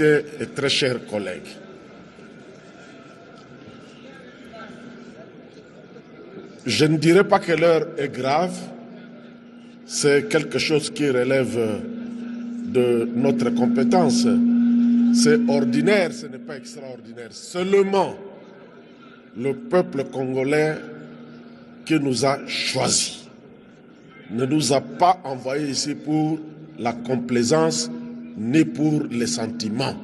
Et très chers collègues, je ne dirais pas que l'heure est grave, c'est quelque chose qui relève de notre compétence. C'est ordinaire, ce n'est pas extraordinaire. Seulement, le peuple congolais qui nous a choisis ne nous a pas envoyés ici pour la complaisance ni pour les sentiments.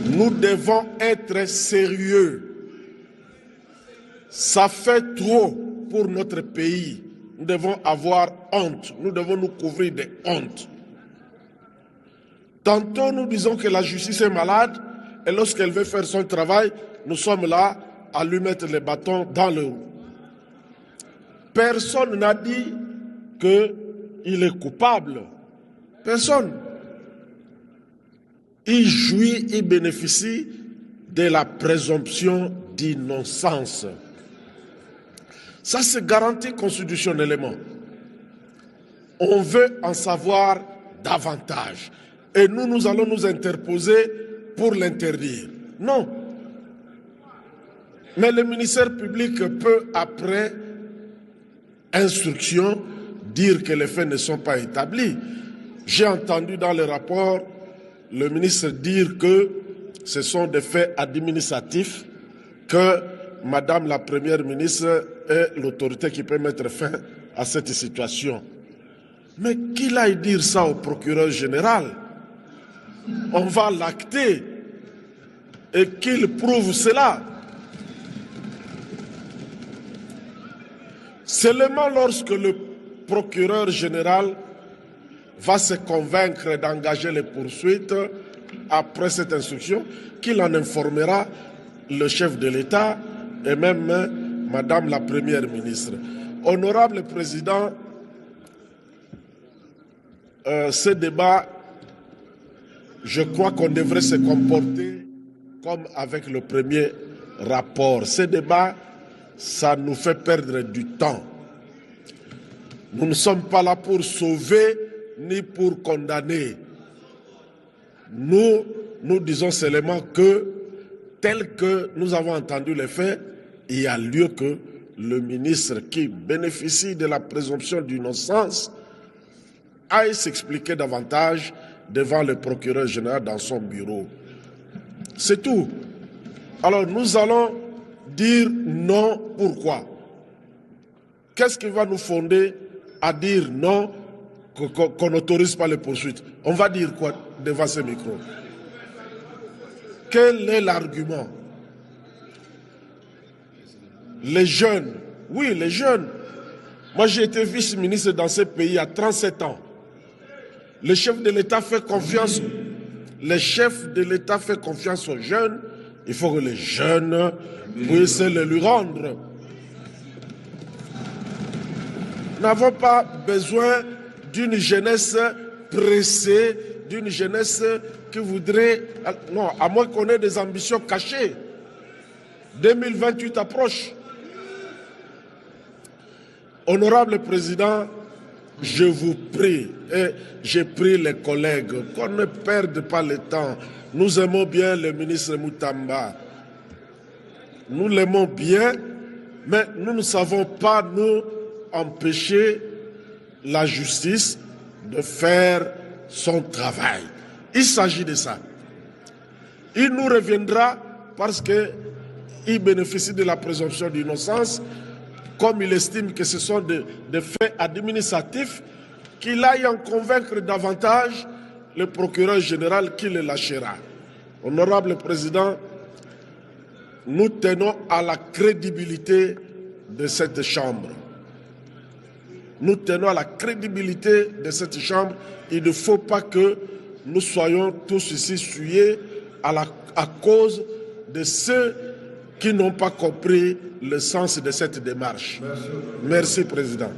Nous devons être sérieux. Ça fait trop pour notre pays. Nous devons avoir honte. Nous devons nous couvrir de honte. Tantôt nous disons que la justice est malade et lorsqu'elle veut faire son travail, nous sommes là à lui mettre les bâtons dans le roues. Personne n'a dit qu'il est coupable. Personne. Il jouit, il bénéficie de la présomption d'innocence. Ça, c'est garanti constitutionnellement. On veut en savoir davantage. Et nous allons nous interposer pour l'interdire. Non. Mais le ministère public peut, après instruction, dire que les faits ne sont pas établis. J'ai entendu dans le rapport le ministre dire que ce sont des faits administratifs, que Madame la Première ministre est l'autorité qui peut mettre fin à cette situation. Mais qu'il aille dire ça au procureur général, on va l'acter et qu'il prouve cela. Seulement lorsque le procureur général va se convaincre d'engager les poursuites après cette instruction, qu'il en informera le chef de l'État et même Madame la Première ministre. Honorable Président, ce débat, je crois qu'on devrait se comporter comme avec le premier rapport. Ce débat, ça nous fait perdre du temps. Nous ne sommes pas là pour sauver ni pour condamner. Nous disons seulement que, tel que nous avons entendu les faits, il y a lieu que le ministre qui bénéficie de la présomption d'innocence aille s'expliquer davantage devant le procureur général dans son bureau. C'est tout. Alors nous allons dire non. Pourquoi? Qu'est-ce qui va nous fonder à dire non, qu'on n'autorise pas les poursuites? On va dire quoi devant ce micro? Quel est l'argument? Les jeunes, oui, les jeunes. Moi, j'ai été vice-ministre dans ce pays à 37 ans. Le chef de l'État fait confiance. Le chef de l'État fait confiance aux jeunes. Il faut que les jeunes puissent le lui rendre. Nous n'avons pas besoin d'une jeunesse pressée, d'une jeunesse qui voudrait... Non, à moins qu'on ait des ambitions cachées. 2028 approche. Honorable Président, je vous prie, et j'ai pris les collègues, qu'on ne perde pas le temps. Nous aimons bien le ministre Moutamba. Nous l'aimons bien, mais nous ne savons pas nous empêcher la justice de faire son travail. Il s'agit de ça. Il nous reviendra parce qu'il bénéficie de la présomption d'innocence, comme il estime que ce sont des faits administratifs, qu'il aille en convaincre davantage le procureur général qui le lâchera. Honorable Président, nous tenons à la crédibilité de cette Chambre. Nous tenons à la crédibilité de cette Chambre. Il ne faut pas que nous soyons tous ici souillés à cause de ceux qui n'ont pas compris le sens de cette démarche. Merci, Président.